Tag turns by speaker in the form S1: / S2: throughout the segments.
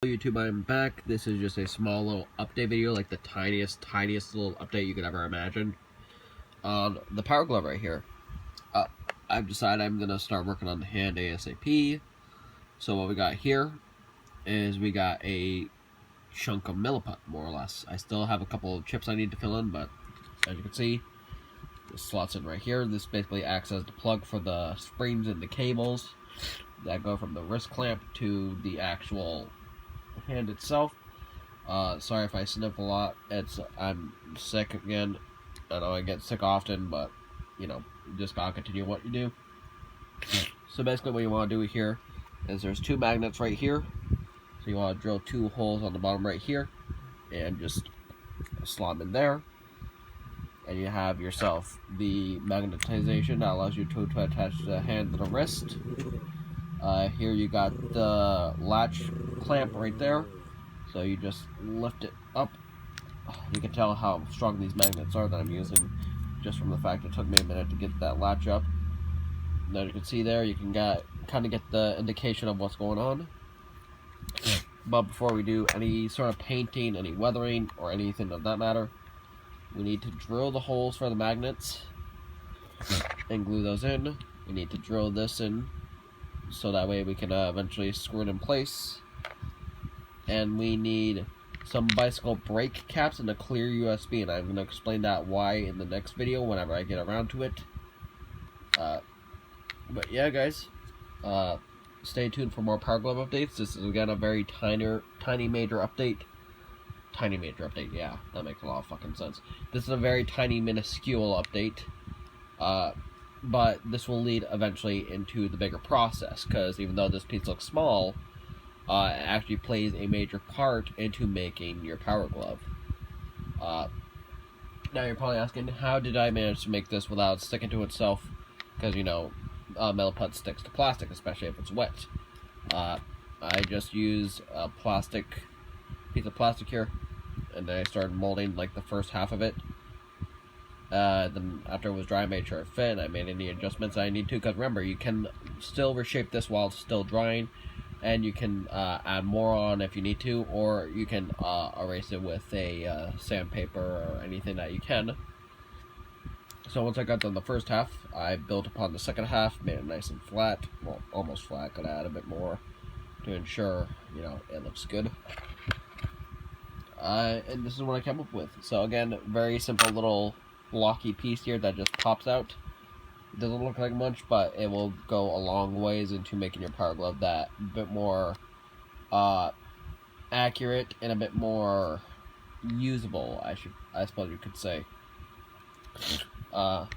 S1: YouTube, I'm back. This is just a small little update video, like the tiniest little update you could ever imagine on the Power Glove right here. I've decided I'm going to start working on the hand ASAP. So what we got here is we got a chunk of milliput, more or less. I still have a couple of chips I need to fill in, but as you can see, this slots in right here. This basically acts as the plug for the springs and the cables that go from the wrist clamp to the actual hand itself. Sorry if I sniff a lot. I'm sick again. I know I get sick often, but you know, you just gotta continue what you do. So basically what you want to do here is there's two magnets right here. So you want to drill two holes on the bottom right here and just slot them in there. And you have yourself the magnetization that allows you to attach the hand to the wrist. Here you got the latch clamp right there, so you just lift it up. You can tell how strong these magnets are that I'm using just from the fact it took me a minute to get that latch up. And as you can see there, you can kind of get the indication of what's going on. But before we do any sort of painting, any weathering, or anything of that matter, we need to drill the holes for the magnets and glue those in. We need to drill this in so that way we can eventually screw it in place. And we need some bicycle brake caps and a clear USB, and I'm going to explain that why in the next video whenever I get around to it. But yeah, guys, stay tuned for more Power Glove updates. This is again a very tiny major update. Tiny major update, yeah, that makes a lot of fucking sense. This is a very tiny minuscule update. But this will lead eventually into the bigger process, because even though this piece looks small, it actually plays a major part into making your Power Glove. Now you're probably asking, how did I manage to make this without sticking to itself? Because, you know, milliput sticks to plastic, especially if it's wet. I just use a piece of plastic here, and then I started molding like the first half of it. Then after it was dry, I made sure it fit, and I made any adjustments I need to, because remember, you can still reshape this while it's still drying, and you can add more on if you need to, or you can erase it with a sandpaper or anything that you can. So once I got done the first half, I built upon the second half, made it nice and flat, well, almost flat, could add a bit more to ensure, you know, it looks good. And this is what I came up with. So again, very simple little blocky piece here that just pops out. It doesn't look like much, but it will go a long ways into making your Power Glove that bit more accurate and a bit more usable, I suppose you could say. Because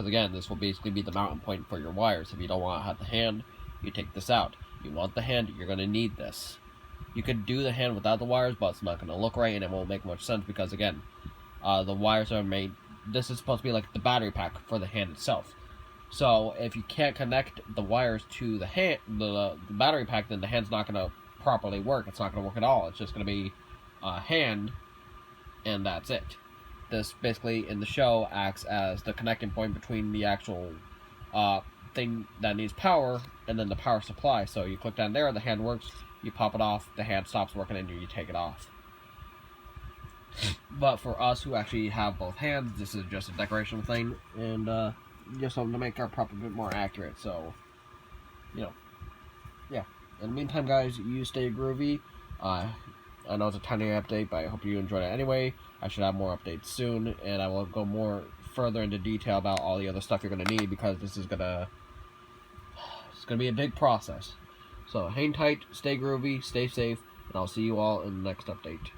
S1: again, this will basically be the mounting point for your wires. If you don't want to have the hand, you take this out. You want the hand, you're going to need this. You could do the hand without the wires, but it's not going to look right, and it won't make much sense because, again, the wires are made. This is supposed to be like the battery pack for the hand itself. So if you can't connect the wires to the hand, the battery pack, then the hand's not going to properly work. It's not going to work at all. It's just going to be a hand, and that's it. This basically in the show acts as the connecting point between the actual thing that needs power and then the power supply. So you click down there, the hand works. You pop it off, the hand stops working, and you take it off. But for us who actually have both hands, this is just a decorational thing, and just something to make our prop a bit more accurate. So, you know, yeah. In the meantime, guys, you stay groovy. I know it's a tiny update, but I hope you enjoyed it anyway. I should have more updates soon, and I will go more further into detail about all the other stuff you're going to need, because this is it's gonna be a big process. So hang tight, stay groovy, stay safe, and I'll see you all in the next update.